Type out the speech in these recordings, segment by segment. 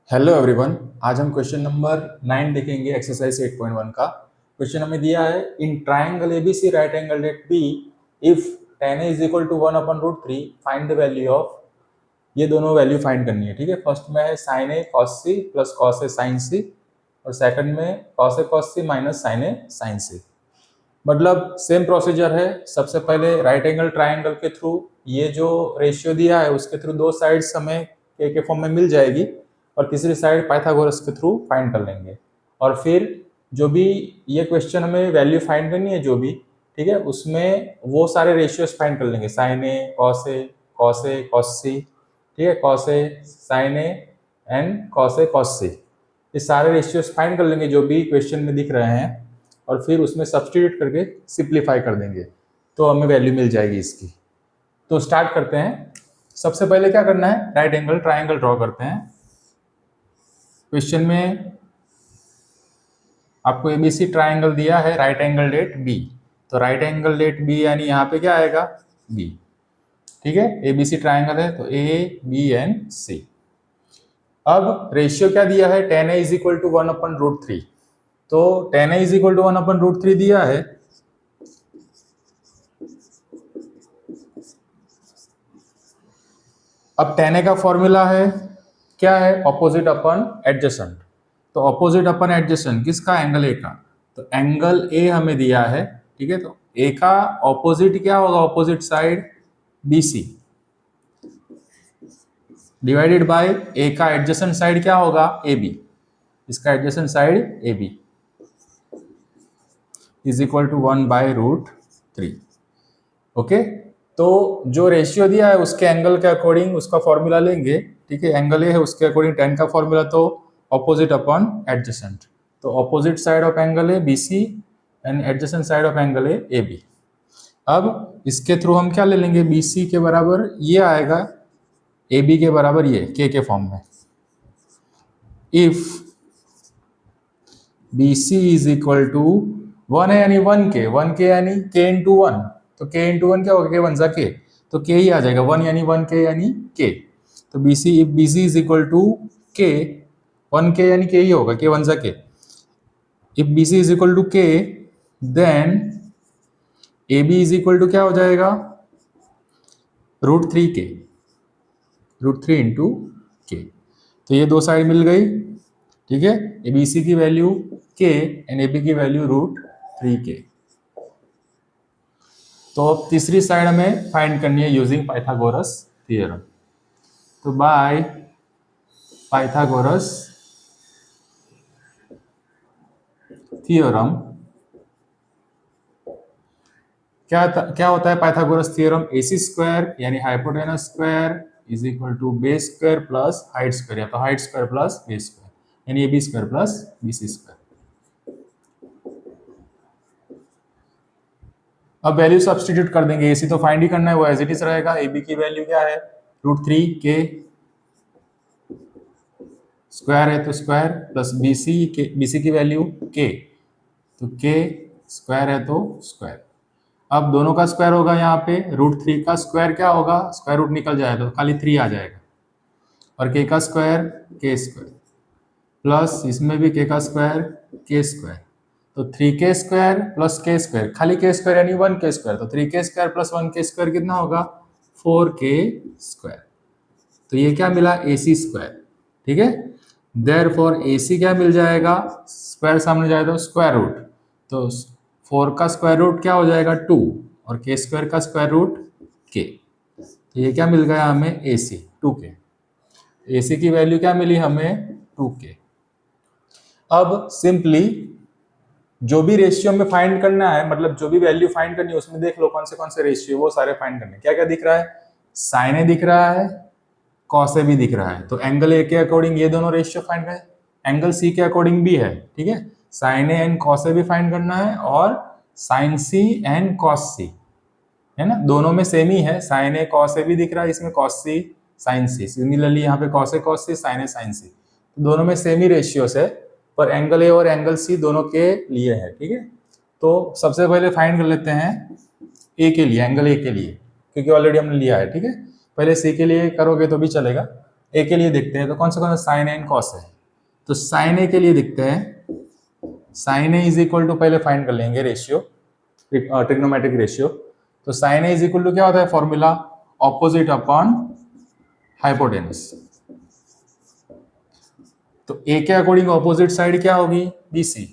Hello everyone. आज हम question number 9 देखेंगे एक्सरसाइज 8.1 का। क्वेश्चन हमें दिया है in triangle ABC right angle at B if tan a is equal to 1/√3 find the value of. ये दोनों वैल्यू फाइंड करनी है, ठीक है। फर्स्ट में है sin a cos c plus cos a sin c और सेकंड में cos a cos c minus sin a sin c। मतलब सेम प्रोसीजर है। सबसे पहले राइट एंगल ट्राइंगल के थ्रू ये जो रेशियो दिया है उसके थ्रू दो साइड्स हमें के फॉर्म में मिल जाएगी और तीसरी साइड पाइथागोरस के थ्रू फाइंड कर लेंगे। और फिर जो भी ये क्वेश्चन हमें वैल्यू फाइंड करनी है जो भी, ठीक है, उसमें वो सारे रेशियोज फाइंड कर लेंगे। Sine A cos A cos C, ठीक है, cos A sine A and cos A cos C. ये सारे रेशियोज फाइंड कर लेंगे जो भी क्वेश्चन में दिख रहे हैं और फिर उसमें सब्सटीट्यूट करके सिंप्लीफाई कर देंगे तो हमें वैल्यू मिल जाएगी इसकी। तो स्टार्ट करते हैं। सबसे पहले क्या करना है, राइट एंगल ट्राइंगल ड्रॉ करते हैं। क्वेश्चन में आपको एबीसी ट्राइंगल दिया है राइट एंगल एट बी, तो राइट एंगल एट बी यानी यहाँ पे क्या आएगा बी, ठीक है। एबीसी ट्राइंगल है तो ए बी एंड सी। अब रेशियो क्या दिया है, tan a is equal to 1/√3। तो tan a is equal to 1/√3 दिया है। अब tan a का फॉर्मूला है क्या है, ऑपोजिट अपन एडजेसेंट। तो ऑपोजिट अपन एडजेसेंट किसका, एंगल ए का। तो एंगल ए हमें दिया है, ठीक है। तो ए का ऑपोजिट क्या होगा, opposite side BC divided by A का एडजेसेंट साइड क्या होगा AB। इसका adjacent side AB is equal to 1/√3। Okay, तो जो रेशियो दिया है उसके एंगल के अकॉर्डिंग उसका फॉर्मूला लेंगे, ठीक है। एंगल ए है उसके अकॉर्डिंग tan का फॉर्मूला तो ऑपोजिट अपॉन एडजेसेंट। तो opposite side of angle A BC and adjacent side of angle A AB। अब इसके थ्रू हम क्या ले लेंगे, BC के बराबर ये आएगा, AB के बराबर ये K के फॉर्म में। If BC is equal to 1 है यानी 1K यानी K इंटू 1। तो K इंटू 1 क्या होगा, K 1 सा K, तो K ही आ जाएगा। 1 यानी 1K यानी K। तो BC if BC is equal to K, 1K यानी K ही होगा, K 1 सा K। If BC is equal to K then AB is equal to क्या हो जाएगा, √3K, √3 इंटू K। तो ये दो साइड मिल गई, ठीक है। ABC की वैल्यू K एंड AB की वैल्यू √3K। तो अब तीसरी साइड हमें फाइंड करनी है यूजिंग पाइथागोरस थ्योरम। तो बाय पाइथागोरस थ्योरम क्या होता है पाइथागोरस थ्योरम, AC स्क्वायर यानी hypotenuse square is equal to base square plus height square, या तो height square plus base square यानी AB square plus BC square. अब वैल्यू सब्सटीट्यूट कर देंगे। AC तो फाइंड ही करना है, वो एज इट इज रहेगा। AB की वैल्यू क्या है, √3K स्क्वायर है तो स्क्वायर प्लस BC की वैल्यू K, तो K स्क्वायर है तो स्क्वायर। अब दोनों का स्क्वायर होगा, यहाँ पे √3 का स्क्वायर क्या होगा, स्क्वायर रूट निकल जाएगा तो खाली 3 आ जाएगा, और K का स्क्वायर K स्क्वायर प्लस इसमें भी K का स्क्वायर K स्क्वायर। तो 3K square plus K square, खाली K स्क्वायर यानी 1K स्क्वायर, तो 3K square plus 1K square कितना होगा, 4K स्क्वायर। तो ये क्या मिला, AC स्क्वायर, ठीक है। देयरफॉर AC क्या मिल जाएगा, स्क्वायर सामने जाएगा तो स्क्वायर रूट, तो 4 का स्क्वायर रूट क्या हो जाएगा 2 और K स्क्वायर का स्क्वायर रूट K। तो ये क्या मिल गया हमें, AC 2K। AC की वैल्यू क्या मिली हमें, 2K। अब सिंपली जो भी रेशियो में फाइंड करना है, मतलब जो भी वैल्यू फाइंड करनी है उसमें देख लो कौन से रेशियो वो सारे फाइंड करने। क्या क्या दिख रहा है, साइन ए दिख रहा है, कॉस ए भी दिख रहा है। तो एंगल ए के अकॉर्डिंग ये दोनों रेशियो फाइंड करें, एंगल सी के अकॉर्डिंग भी है, ठीक है। साइन ए एंड कॉस ए भी फाइंड करना है और साइन सी एंड कॉस सी, है ना, दोनों में सेम ही है। साइन ए कॉस ए भी दिख रहा है इसमें, कॉस सी साइन सी, सिमिलरली यहाँ पे cos A cos C, sign A sign सी, तो दोनों में सेम ही रेशियोस है, पर एंगल ए और एंगल सी दोनों के लिए है, ठीक है। तो सबसे पहले फाइंड कर लेते हैं ए के लिए, एंगल ए के लिए, क्योंकि ऑलरेडी हमने लिया है, ठीक है। पहले सी के लिए करोगे तो भी चलेगा। ए के लिए देखते हैं तो कौन सा साइन है कॉस है। तो साइन ए के लिए देखते हैं, sine A is equal to, पहले फाइंड कर लेंगे रेशियो, ट्रिग्नोमेट्रिक रेशियो। तो sine A is equal to क्या होता है फॉर्मूला, ऑपोजिट अपॉन हाइपोटेनस। तो ए के अकॉर्डिंग ऑपोजिट साइड क्या होगी, बीसी,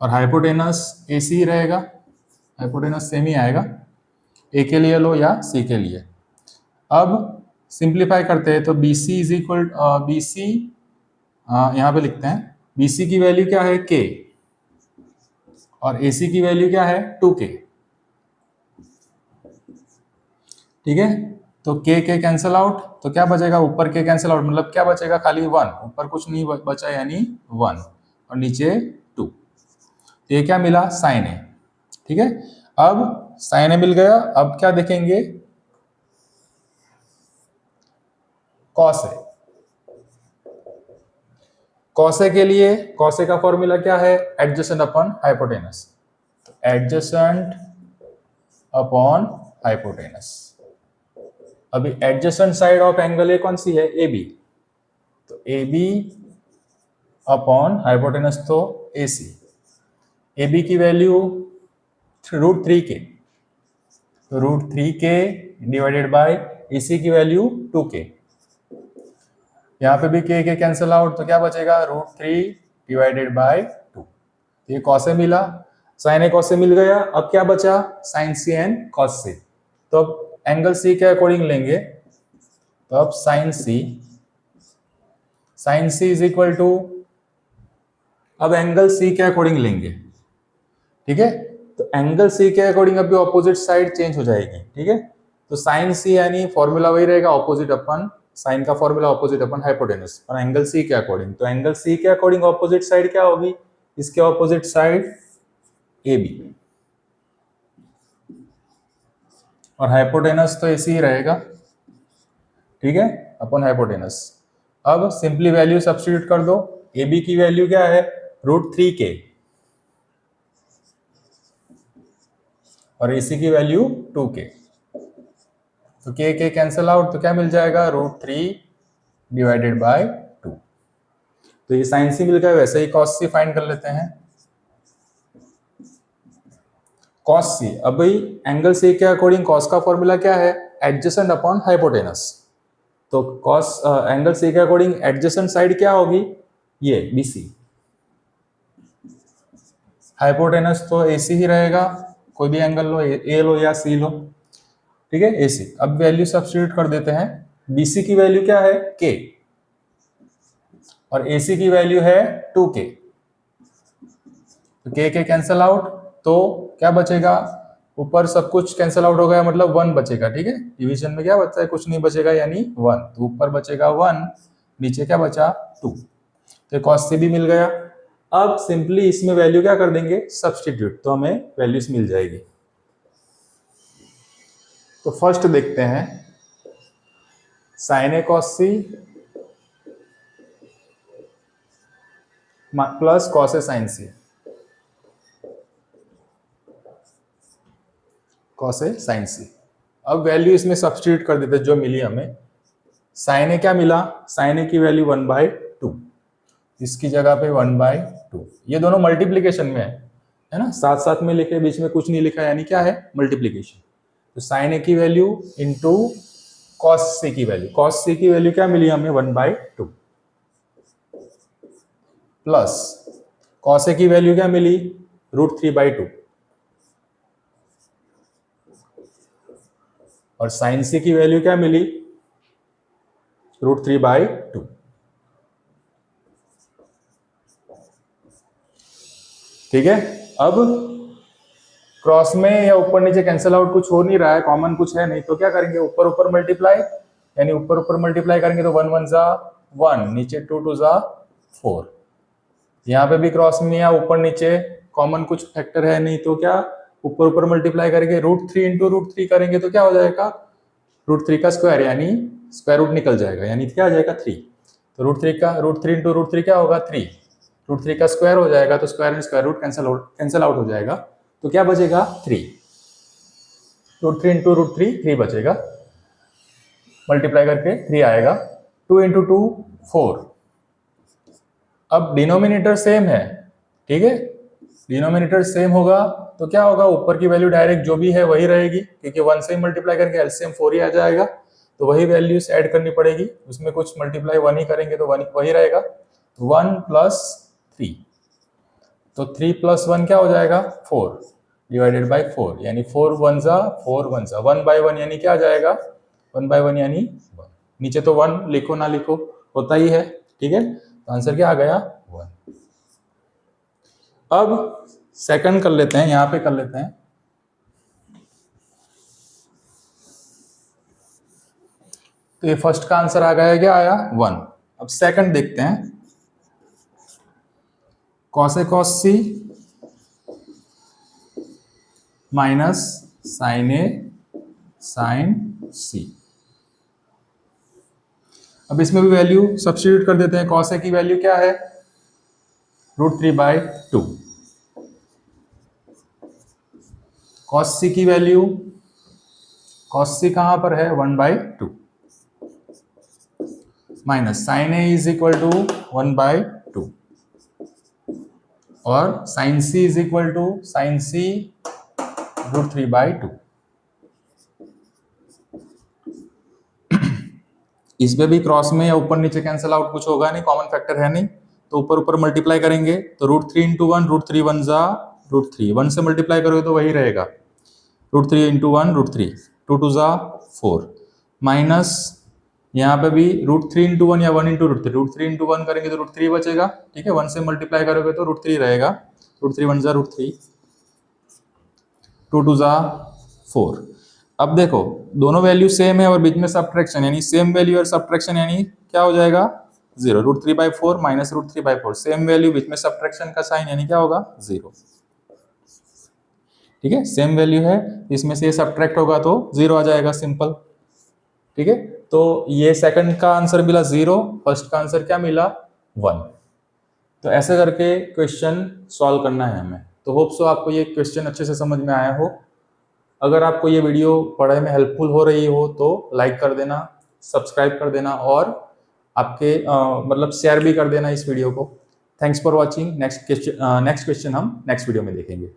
और हाइपोटेनस एसी ही रहेगा, हाइपोटेनस सेम ही आएगा, ए के लिए लो या सी के लिए। अब सिंप्लीफाई करते हैं तो BC इज इक्वल, BC यहाँ पे लिखते हैं, BC की वैल्यू क्या है K, और AC की वैल्यू क्या है 2K। ठीक है, तो K कैंसल आउट, तो क्या बचेगा, ऊपर K कैंसल आउट, मतलब क्या बचेगा, खाली 1, ऊपर कुछ नहीं बचा यानी 1, और नीचे 2। तो ये क्या मिला, साइन ए। ठीक है, अब साइन ए मिल गया, अब क्या देखेंगे, कॉस ए। कॉस ए के लिए, कॉस ए का फॉर्मूला क्या है, एडजेसेंट अपॉन हाइपोटेनस। तो एडजेसेंट अपॉन हाइपोटेनस। अभी adjacent side of angle A कौन सी है, ए बी, तो ए बी अपॉन हाइपोटेनस तो ए सी। ए बी की वैल्यू √3K, तो √3K डिवाइडेड बाय ए सी की वैल्यू 2K। यहाँ पे भी K कैंसल आउट, तो क्या बचेगा, √3 डिवाइडेड बाय 2। ये कॉस ए मिला, साइन ए कॉस ए मिल गया, अब क्या बचा, sine C and cos C. तो अब एंगल सी के अकॉर्डिंग लेंगे, तो अब sine C is equal to, अब एंगल सी के अकॉर्डिंग लेंगे। ठीक है, तो एंगल सी के अकॉर्डिंग अभी ऑपोजिट साइड चेंज हो जाएगी। ठीक है, तो साइन सी यानी फॉर्मूला वही रहेगा, ऑपोजिट अपन, साइन का फॉर्मूला ऑपोजिट अपन हाइपोटेनस, और एंगल सी के अकॉर्डिंग, तो एंगल सी के अकॉर्डिंग ऑपोजिट साइड क्या होगी, इसके ऑपोजिट साइड ए बी, और हाइपोटेनस तो ऐसे ही रहेगा। ठीक है, अपन हाइपोटेनस। अब सिंपली वैल्यू सब्स्टिट्यूट कर दो, ए बी की वैल्यू क्या है, √3K, और AC की वैल्यू 2K। तो K कैंसल आउट, तो क्या मिल जाएगा, √3 डिवाइडेड बाय 2। तो ये साइन सी मिल गया, वैसे ही कॉस सी फाइंड कर लेते हैं। कॉस सी, अब भाई एंगल सी के अकॉर्डिंग कॉस का फॉर्मूला क्या है, एडजेसेंट अपॉन हाइपोटेनस। तो कॉस एंगल सी के अकॉर्डिंग एडजेसेंट साइड क्या होगी, ये BC, हाइपोटेनस तो AC ही रहेगा, कोई भी एंगल लो, A लो या C लो। ठीक है, AC। अब वैल्यू सब्स्टिट्यूट कर देते हैं, BC की वैल्यू क्या है K, और AC की वैल्यू है 2K। तो K कैंसल आउट, तो क्या बचेगा, ऊपर सब कुछ कैंसल आउट हो गया, मतलब 1 बचेगा। ठीक है, डिवीजन में क्या बचता है, कुछ नहीं बचेगा यानी 1, तो ऊपर बचेगा 1, नीचे क्या बचा 2। तो कॉस से भी मिल गया। अब सिंपली इसमें वैल्यू क्या कर देंगे, सब्स्टिट्यूट, तो हमें वैल्यूज मिल जाएगी। तो फर्स्ट देखते हैं, sine A cos C plus cos A sign C, cos A sign सी। अब वैल्यू इसमें सब्स्टिट्यूट कर देते, जो मिली हमें, साइन ए क्या मिला, साइन ए की वैल्यू 1/2, इसकी जगह पे 1/2। ये दोनों मल्टीप्लीकेशन में है ना, साथ साथ में लिखे, बीच में कुछ नहीं लिखा, यानी क्या है, मल्टीप्लीकेशन। तो साइन ए की वैल्यू इंटू कॉस सी की वैल्यू, कॉस सी की वैल्यू क्या मिली हमें 1/2, प्लस कॉस ए की वैल्यू क्या मिली, √3/2, और साइन सी की वैल्यू क्या मिली, √3/2। ठीक है, अब क्रॉस में या ऊपर नीचे कैंसल आउट कुछ हो नहीं रहा है, कॉमन कुछ है नहीं, तो क्या करेंगे, ऊपर ऊपर मल्टीप्लाई, यानी ऊपर ऊपर मल्टीप्लाई करेंगे तो 1 1 जा 1, नीचे 2 2 जा 4। यहाँ पे भी क्रॉस में या ऊपर नीचे कॉमन कुछ फैक्टर है नहीं, तो क्या ऊपर ऊपर मल्टीप्लाई करेंगे, √3 इंटू √3 करेंगे तो क्या हो जाएगा, √3 का स्क्वायर, यानी स्क्वायर रूट निकल जाएगा, यानी क्या आ जाएगा 3। तो √3 इंटू √3 क्या होगा 3, √3 का स्क्वायर हो जाएगा, तो square and square root cancel out हो जाएगा, तो क्या बचेगा 3। √3 इंटू √3 3 बचेगा, मल्टीप्लाई करके 3 आएगा। 2 इंटू 2 4। अब डिनोमिनेटर सेम है, ठीक है, डिनोमिनेटर सेम होगा तो क्या होगा, ऊपर की वैल्यू डायरेक्ट जो भी है वही रहेगी, क्योंकि 1 से मल्टीप्लाई करके एलसीएम 4 ही आ जाएगा, तो वही वैल्यूज ऐड करनी पड़ेगी, उसमें कुछ मल्टीप्लाई 1 ही करेंगे तो वही रहेगा। 1 प्लस 3, तो 3 प्लस 1 क्या हो जाएगा 4 डिवाइडेड बाई 4, यानी 4 1 जा 4 1 जा 1 बाई 1 यानी क्या आ जाएगा 1 बाई 1 यानी 1। नीचे तो 1 लिखो ना लिखो होता ही है, ठीक है, तो आंसर क्या आ गया 1। अब सेकंड कर लेते हैं, यहां पे कर लेते हैं। तो ये फर्स्ट का आंसर आ गया, क्या आया 1। अब सेकंड देखते हैं, cos A cos C minus sine A sign सी। अब इसमें भी वैल्यू सब्स्टिट्यूट कर देते हैं। कॉस ए की वैल्यू क्या है √3/2, कॉस सी की वैल्यू, कॉस सी कहां पर है 1/2, minus sine A is equal to 1/2 और sine C is equal to sine C √3/2। इसमें भी क्रॉस में या ऊपर नीचे कैंसिल आउट कुछ होगा नहीं, कॉमन फैक्टर है नहीं, तो ऊपर ऊपर मल्टीप्लाई करेंगे तो √3 इंटू 1 √3 1 जा √3, 1 से मल्टीप्लाई करोगे तो वही रहेगा, √3 इंटू 1 √3, 2 2 जा 4, माइनस यहाँ पे भी √3 इंटू 1 या 1 इंटू √3, √3 इंटू 1 करेंगे तो √3 बचेगा, ठीक है, 1 से मल्टीप्लाई करोगे तो √3 रहेगा, √3 1 जा √3, 2 2 जा 4। अब देखो दोनों वैल्यू सेम है और बीच में सब्ट्रैक्शन, यानी सेम वैल्यू और सब्ट्रैक्शन यानी क्या हो जाएगा 0, √3/4 माइनस √3/4, सेम वैल्यू बीच में सब्ट्रैक्शन का साइन यानी क्या होगा 0, ठीक है, सेम वैल्यू है, इसमें से सब्ट्रैक्ट होगा तो 0 आ जाएगा, सिंपल, ठीक है। तो ये सेकंड का आंसर मिला 0, फर्स्ट का आंसर क्या मिला 1। तो ऐसे करके क्वेश्चन सॉल्व करना है हमें। तो होप सो आपको ये क्वेश्चन अच्छे से समझ में आया हो। अगर आपको ये वीडियो पढ़ाई में हेल्पफुल हो रही हो तो लाइक कर देना, सब्सक्राइब कर देना और आपके मतलब शेयर भी कर देना इस वीडियो को। Thanks for watching. Next question हम नेक्स्ट वीडियो में देखेंगे।